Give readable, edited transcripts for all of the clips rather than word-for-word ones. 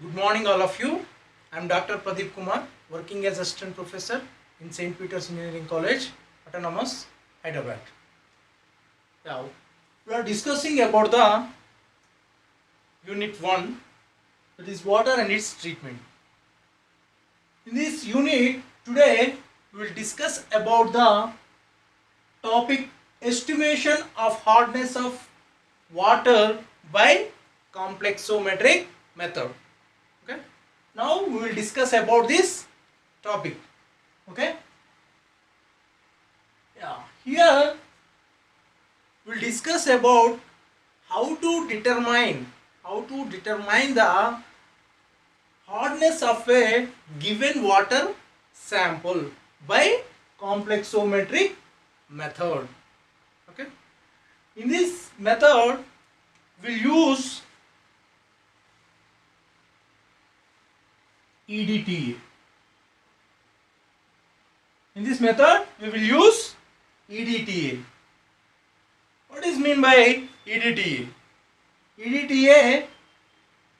Good morning, all of you. I am Dr. Pradeep Kumar, working as assistant professor in St. Peter's Engineering College, Autonomous, Hyderabad. Now, we are discussing about the Unit 1, that is water and its treatment. In this unit, today we will discuss about the topic estimation of hardness of water by complexometric method. Okay. Now we will discuss about this topic. Okay. Yeah. Here we will discuss about how to determine the hardness of a given water sample by complexometric method. Okay. In this method we will use EDTA. In this method we will use EDTA. What is mean by EDTA? EDTA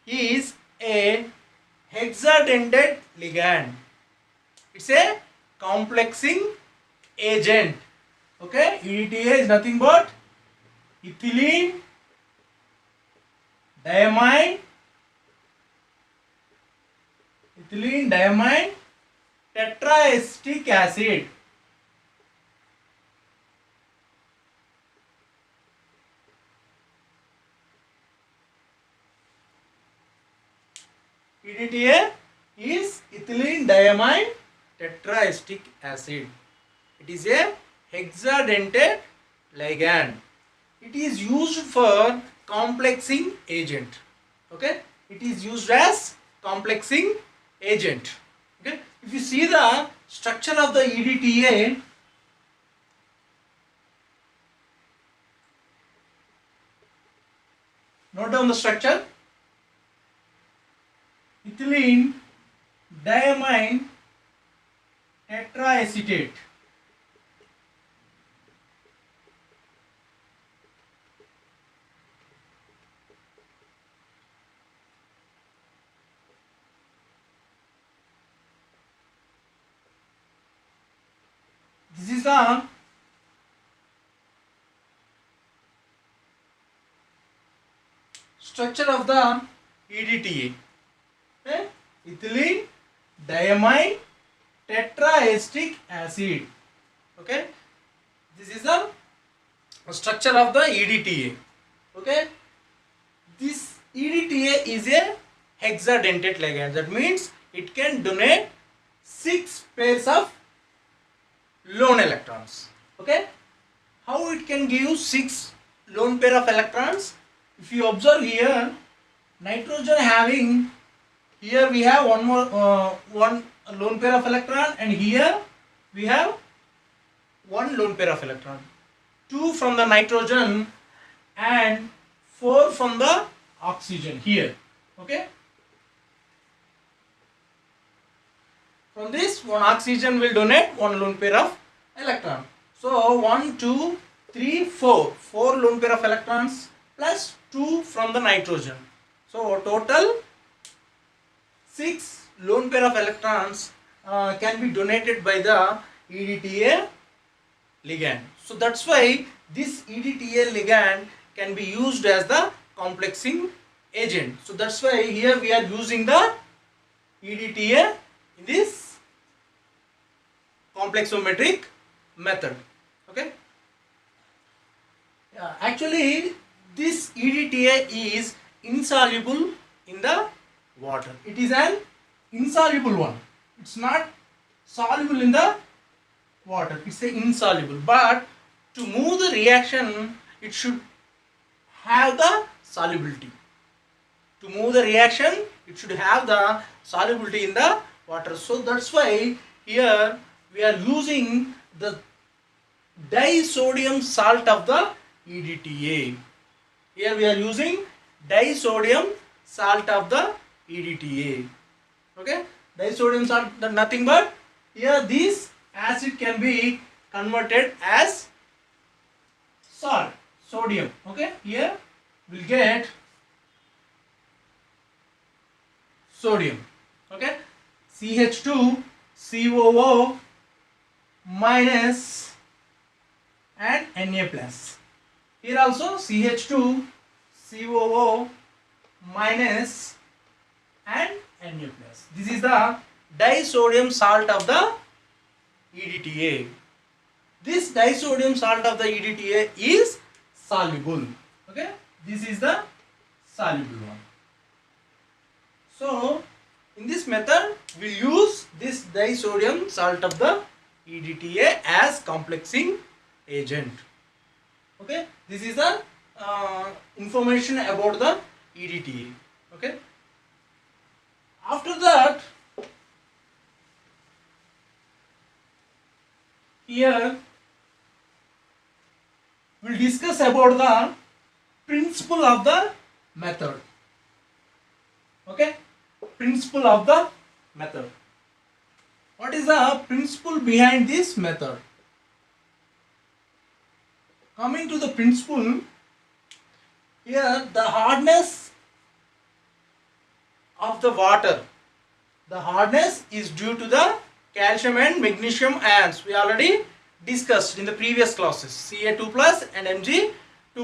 is a hexadentate ligand. It's a complexing agent. Okay, EDTA is nothing but ethylene diamine tetraacetic acid. EDTA is ethylene diamine tetraacetic acid. It is a hexadentate ligand. It is used for complexing agent. Okay, it is used as complexing agent. Okay, if you see the structure of the EDTA, note down the structure. Ethylene diamine tetraacetate. This is the structure of the EDTA. Okay? Ethylene diamine tetraacetic acid. Okay, this is the structure of the EDTA. Okay, this EDTA is a hexadentate ligand. That means it can donate 6 pairs of lone electrons. Okay, how it can give 6 lone pair of electrons? If you observe here, nitrogen having, here we have one lone pair of electron, and here we have one lone pair of electron. 2 from the nitrogen and 4 from the oxygen here. Okay. From this, one oxygen will donate one lone pair of electron. So 1, 2, 3, 4. 4 lone pair of electrons plus 2 from the nitrogen. So total 6 lone pair of electrons can be donated by the EDTA ligand. So that's why this EDTA ligand can be used as the complexing agent. So that's why here we are using the EDTA in this complexometric method. Okay. Actually, this EDTA is insoluble in the water. It is an insoluble one. It's not soluble in the water. It's an insoluble. But to move the reaction, it should have the solubility. To move the reaction, it should have the solubility in the water. So that's why here we are using the disodium salt of the EDTA. Here we are using disodium salt of the EDTA. Okay, disodium salt, nothing but here this acid can be converted as salt, sodium. Okay, here we'll get sodium. Okay, CH2COO minus and Na plus. Here also CH2COO minus and Na plus. This is the disodium salt of the EDTA. This disodium salt of the EDTA is soluble. Okay, this is the soluble one. So in this method we use this disodium salt of the EDTA as complexing agent. Okay, this is the information about the EDTA. Okay, after that, here we'll discuss about the principle of the method. Okay, principle of the method. What is the principle behind this method? Coming to the principle, here the hardness of the water, the hardness is due to the calcium and magnesium ions. We already discussed in the previous classes, Ca2 plus and Mg2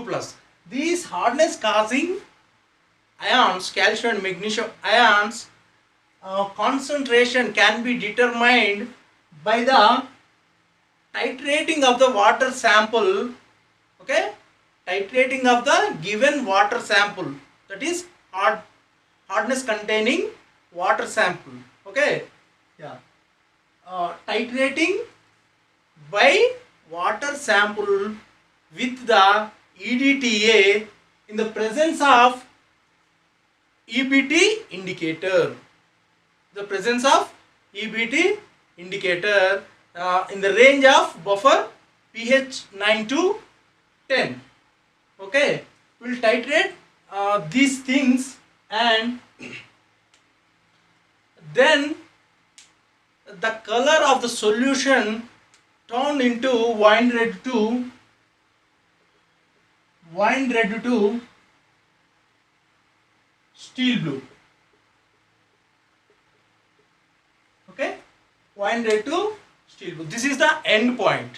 plus. These hardness causing ions, calcium and magnesium ions, concentration can be determined by the titrating of the water sample. Okay, titrating of the given water sample, that is hardness containing water sample. Okay, yeah, titrating by water sample with the EDTA in the presence of EBT indicator. The presence of EBT indicator in the range of buffer pH 9 to 10. Okay, we'll titrate these things, and then the color of the solution turned into wine red to steel blue. Okay, wine red to steel blue. This is the end point.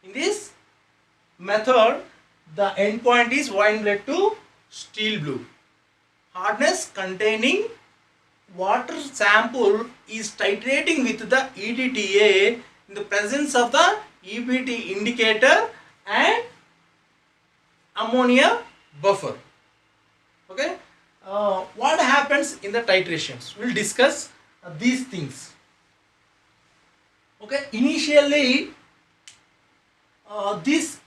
In this method, the end point is wine red to steel blue. Hardness containing water sample is titrating with the EDTA in the presence of the EBT indicator and ammonia buffer. Okay, what happens in the titrations? We'll discuss these things. Okay, initially this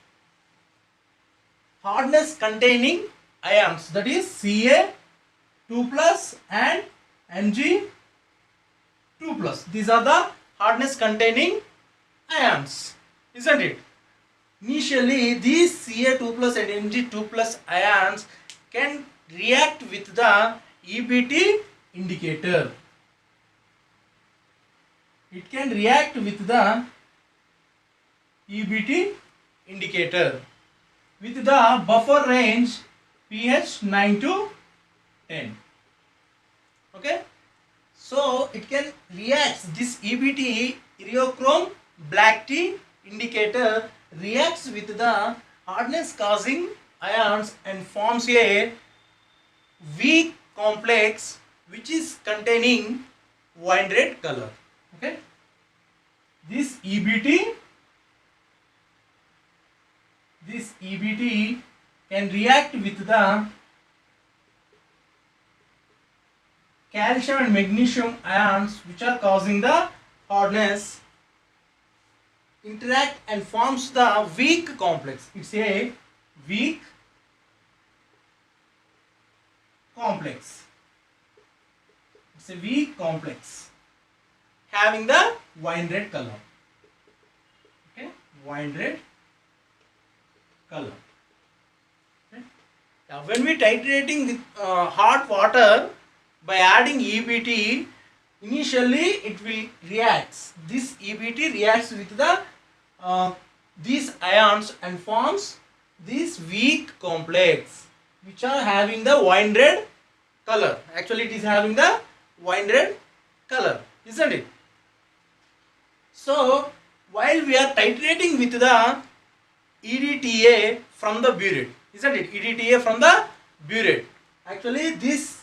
hardness containing ions, that is Ca2 plus and Mg2 plus, these are the hardness containing ions, isn't it? Initially these Ca2 plus and Mg2 plus ions can react with the EBT indicator. It can react with the EBT indicator with the buffer range pH 9 to 10. Okay, so it can react, this EBT iriochrome black tea indicator reacts with the hardness causing ions and forms a weak complex which is containing wine red color. Okay, this EBT can react with the calcium and magnesium ions which are causing the hardness, interact and forms the weak complex. It's a weak complex. It's a weak complex having the wine red color. Okay, wine red color. Okay. Now when we titrating with hot water by adding EBT, initially it will reacts. This EBT reacts with the these ions and forms this weak complex which are having the wine red color. Actually it is having the wine red color, isn't it? So while we are titrating with the EDTA from the burette, isn't it? EDTA from the burette. Actually, this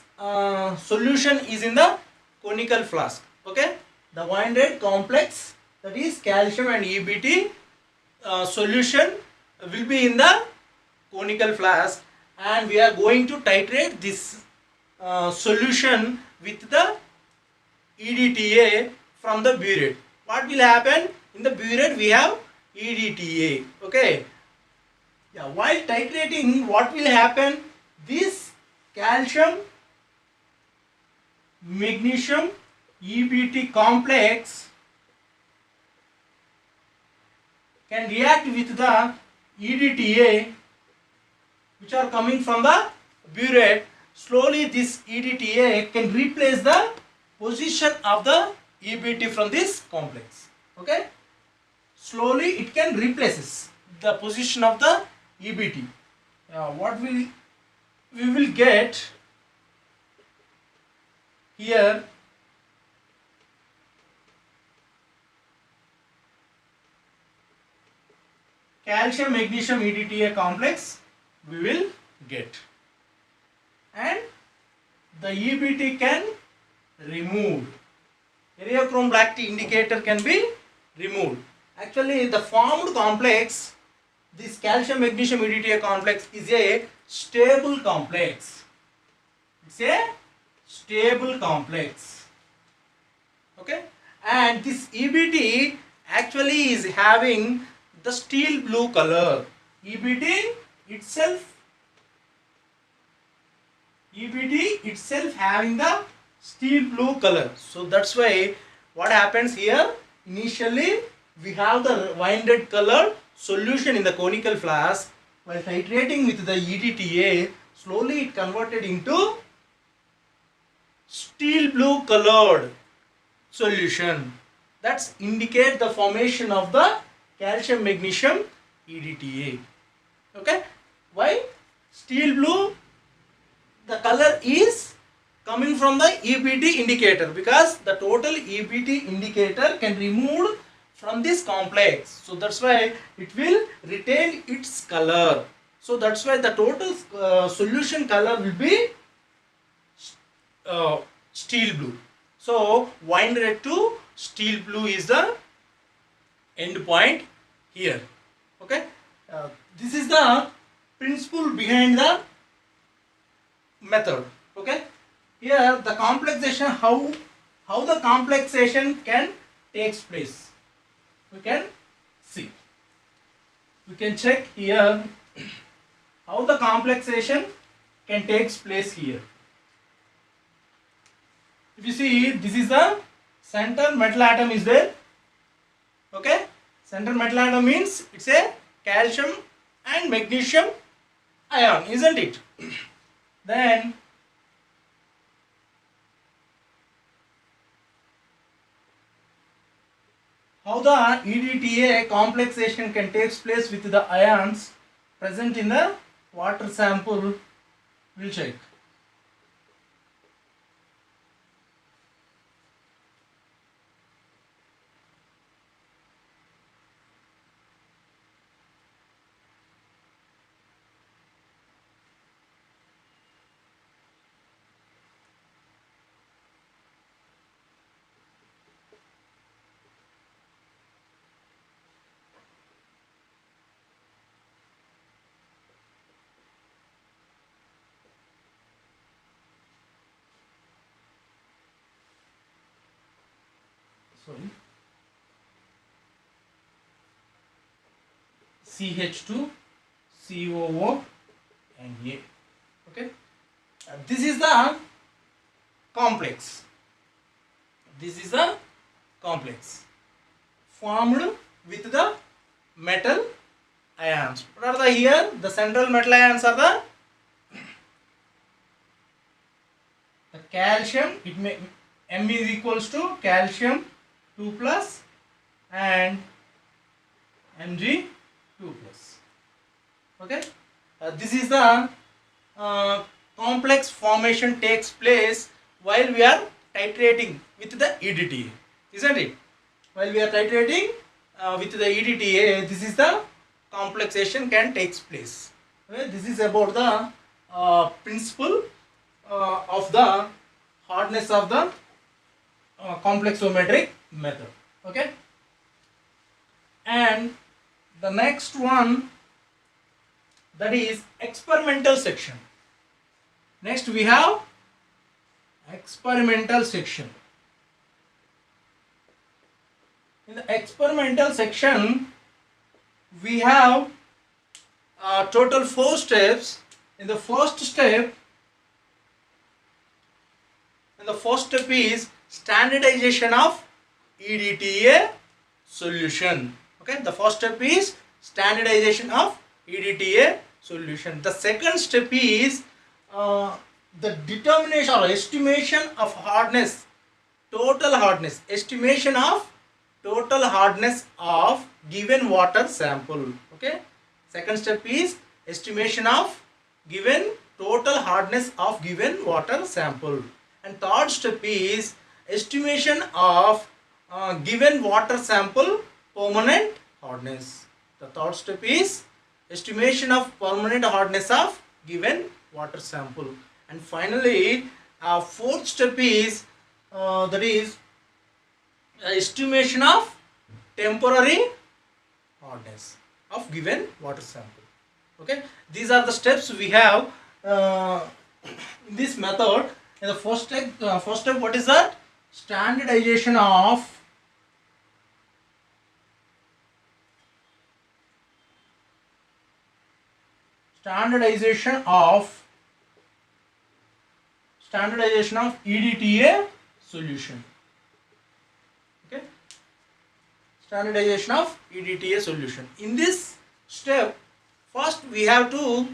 solution is in the conical flask. Okay, the wine red complex, that is calcium and EBT solution, will be in the conical flask, and we are going to titrate this solution with the EDTA from the burette. What will happen? In the burette we have EDTA. Okay. Yeah. While titrating, what will happen? This calcium, magnesium, EBT complex can react with the EDTA, which are coming from the burette. Slowly this EDTA can replace the position of the EBT from this complex. Okay, slowly it can replaces the position of the EBT. What we will get here, calcium magnesium EDTA complex we will get, and the EBT can removed. Eriochrome black tea indicator can be removed. Actually, the formed complex, this calcium magnesium EDTA complex, is a stable complex. It's a stable complex. Okay, and this EBT actually is having the steel blue color. EBT itself having the steel blue color. So that's why what happens here, initially we have the wine red color solution in the conical flask. While titrating with the EDTA, slowly it converted into steel blue colored solution. That's indicate the formation of the calcium magnesium EDTA. Okay, why steel blue? The color is coming from the EBT indicator, because the total EBT indicator can remove from this complex. So that's why it will retain its color. So that's why the total solution color will be steel blue. So wine red to steel blue is the end point here. Okay, this is the principle behind the method. Okay, here the complexation, how the complexation can takes place, we can see. We can check here how the complexation can takes place here. If you see, this is the center metal atom is there. Okay, center metal atom means it's a calcium and magnesium ion, isn't it? Then how the EDTA complexation can take place with the ions present in the water sample, we'll check. Sorry, CH2, COO and A. Okay, this is the complex. This is the complex formed with the metal ions. What are the here? The central metal ions are the calcium. It may M is equals to calcium 2 plus and Mg 2 plus. Okay, this is the complex formation takes place while we are titrating with the EDTA, isn't it? While we are titrating with the EDTA, this is the complexation can takes place. Okay? This is about the principle of the hardness of the complexometric method. Okay, and the next one, that is experimental section. Next we have experimental section. In the experimental section we have total 4 steps. In the first step is standardization of EDTA solution. Okay, the first step is standardization of EDTA solution. The second step is the determination or estimation of hardness, total hardness, estimation of total hardness of given water sample. Okay, second step is estimation of given total hardness of given water sample, and third step is estimation of given water sample permanent hardness. The third step is estimation of permanent hardness of given water sample, and finally fourth step is that is estimation of temporary hardness of given water sample. Okay, these are the steps we have in this method. In the first step, what is that? Standardization of EDTA solution. Okay, standardization of EDTA solution. In this step, first we have to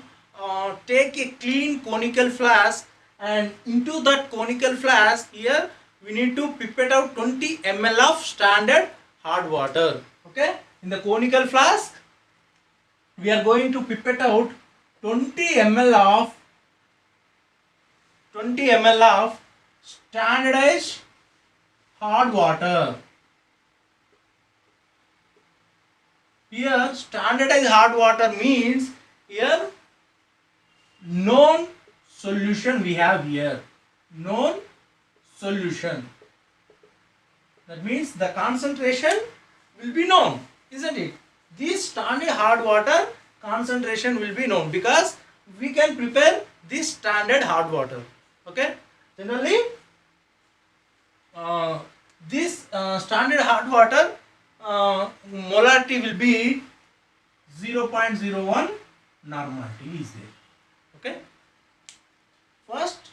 take a clean conical flask, and into that conical flask here we need to pipette out 20 ml of standard hard water. Okay, in the conical flask we are going to pipette out 20 ml of standardized hard water. Here standardized hard water means here known solution we have here, known solution. That means the concentration will be known, isn't it? This standard hard water concentration will be known because we can prepare this standard hard water. Okay, generally this standard hard water molarity will be 0.01 normality is there. Okay, first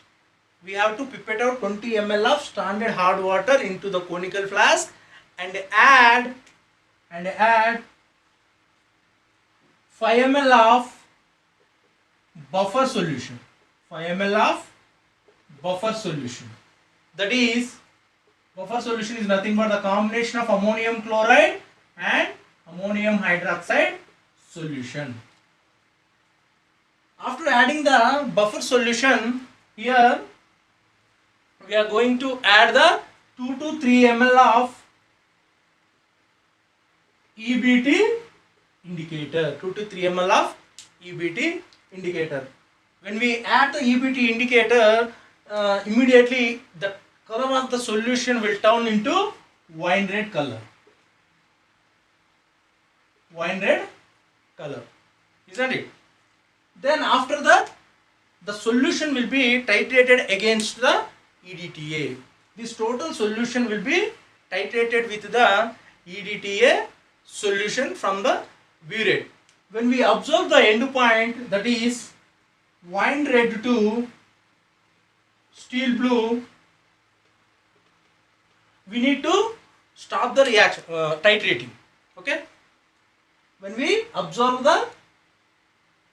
we have to pipette out 20 ml of standard hard water into the conical flask and add 5 ml of buffer solution. 5 ml of buffer solution. That is, buffer solution is nothing but the combination of ammonium chloride and ammonium hydroxide solution. After adding the buffer solution, here we are going to add the 2 to 3 ml of EBT indicator. 2 to 3 ml of EBT indicator. When we add the EBT indicator, immediately the color of the solution will turn into wine red color. Wine red color, isn't it? Then after that, the solution will be titrated against the EDTA. This total solution will be titrated with the EDTA solution from the burette. When we observe the end point, that is wine red to steel blue, we need to stop the reaction, titrating. Okay, when we observe the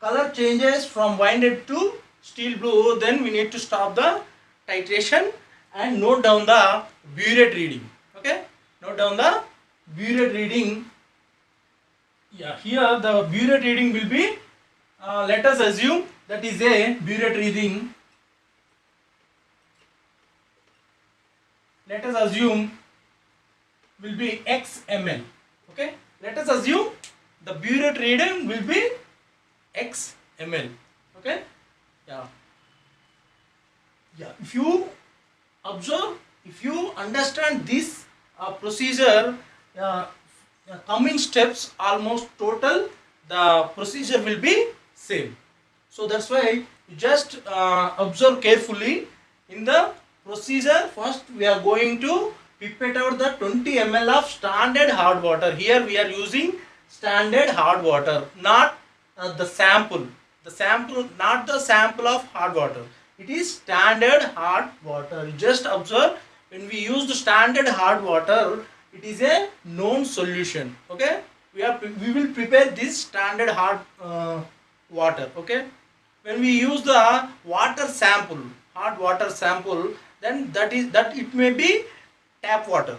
color changes from wine red to steel blue, then we need to stop the titration and note down the burette reading. Okay, note down the burette reading. Yeah, here the burette reading will be, let us assume that is a burette reading let us assume will be x ml. Okay, let us assume the burette reading will be x ml. Okay, yeah, if you observe, if you understand this procedure, uh, coming steps almost total, the procedure will be same. So that's why you just observe carefully. In the procedure, first we are going to pipette out the 20 ml of standard hard water. Here we are using standard hard water, not the sample. The sample, not the sample of hard water. It is standard hard water. You just observe, when we use the standard hard water, it is a known solution. Okay, we will prepare this standard hard water. Okay, when we use the water sample, hard water sample, then that it may be tap water.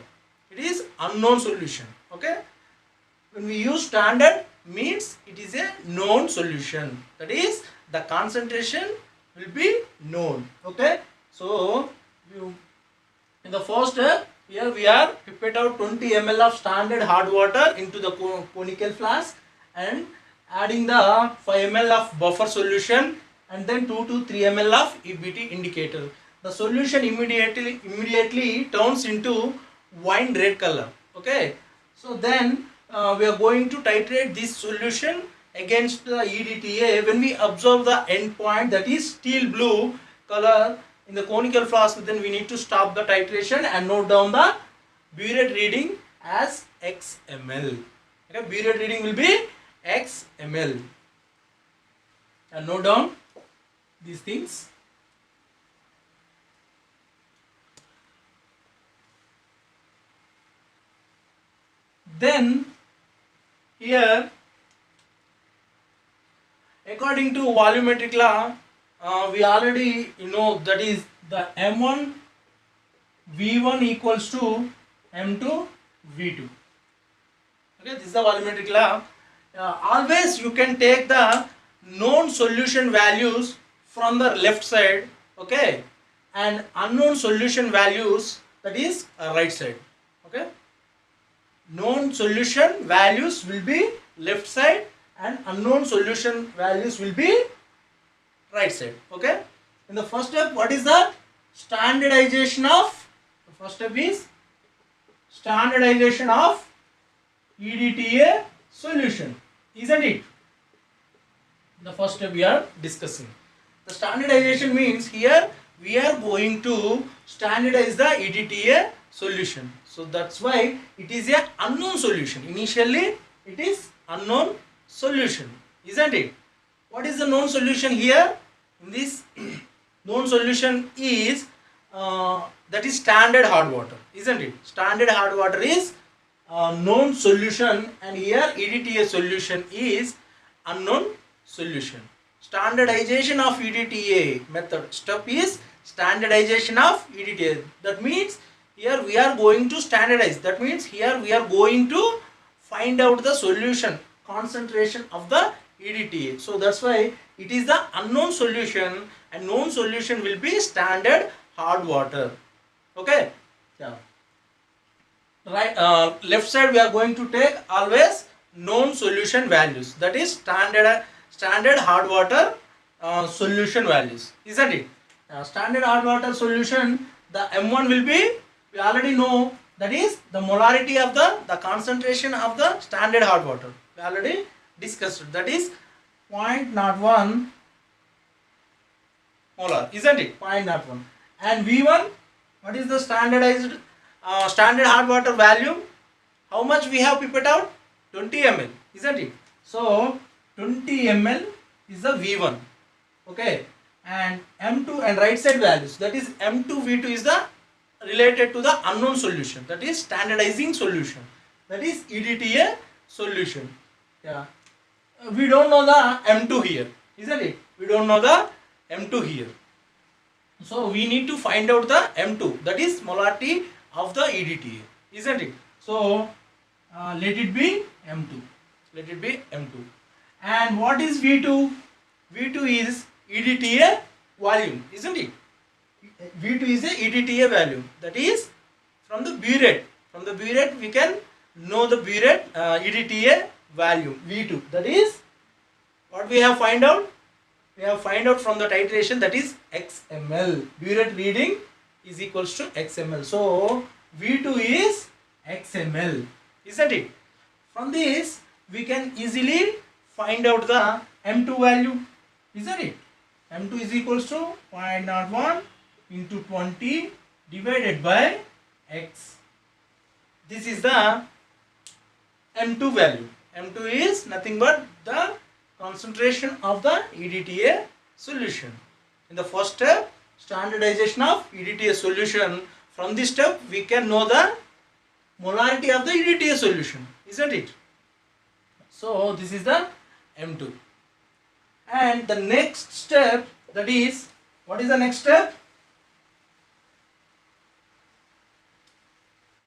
It is unknown solution. Okay, when we use standard means it is a known solution, that is the concentration will be known. Okay, so in the first step, here we are pipette out 20 ml of standard hard water into the conical flask and adding the 5 ml of buffer solution and then 2 to 3 ml of EBT indicator. The solution immediately turns into wine red color. Okay, so then we are going to titrate this solution against the EDTA. When we observe the end point, that is steel blue color in the conical flask, then we need to stop the titration and note down the burette reading as x ml. Okay, burette reading will be x ml. And note down these things. Then here, according to volumetric law, we already know that is the M1 V1 equals to M2 V2. Okay, this is the volumetric law. Always you can take the known solution values from the left side, okay, and unknown solution values, that is right side. Okay, known solution values will be left side and unknown solution values will be right side. Okay, in the first step, what is the standardization of, the first step is standardization of EDTA solution, isn't it? The first step we are discussing. The standardization means here we are going to standardize the EDTA solution. So that's why it is a unknown solution. Initially it is unknown solution, isn't it? What is the known solution here? In this known solution is that is standard hard water, isn't it? Standard hard water is known solution, and here EDTA solution is unknown solution. Standardization of EDTA method step is standardization of EDTA. That means here we are going to standardize. That means here we are going to find out the solution concentration of the EDTA. So that's why it is the unknown solution, and known solution will be standard hard water. Okay, yeah. Right, left side we are going to take always known solution values, that is standard hard water solution values, isn't it? Standard hard water solution, the M1 will be, we already know, that is the molarity of the concentration of the standard hard water. We already discussed it. That is 0.01 molar, isn't it? 0.01. And V1, what is the standardized standard hard water value? How much we have pipette out? 20 ml, isn't it? So 20 ml is the V1. Okay, and M2 and right side values, that is M2 V2 is the related to the unknown solution, that is standardizing solution, that is EDTA solution. Yeah, we don't know the M2 here, isn't it? We don't know the M2 here, so we need to find out the M2, that is molarity of the EDTA, isn't it? So let it be M2, let it be M2. And what is V2? V2 is EDTA volume, isn't it? V2 is a EDTA value, that is From the burette. From the burette we can know the burette EDTA value V2. That is what we have find out. We have find out from the titration, that is XML. Burette reading is equals to XML. So V2 is XML, isn't it? From this we can easily find out the M2 value, isn't it? M2 is equals to 0.01 into 20 divided by X. This is the M2 value. M2 is nothing but the concentration of the EDTA solution. In the first step, standardization of EDTA solution. From this step we can know the molarity of the EDTA solution, isn't it? So this is the M2. And the next step, that is, what is the next step?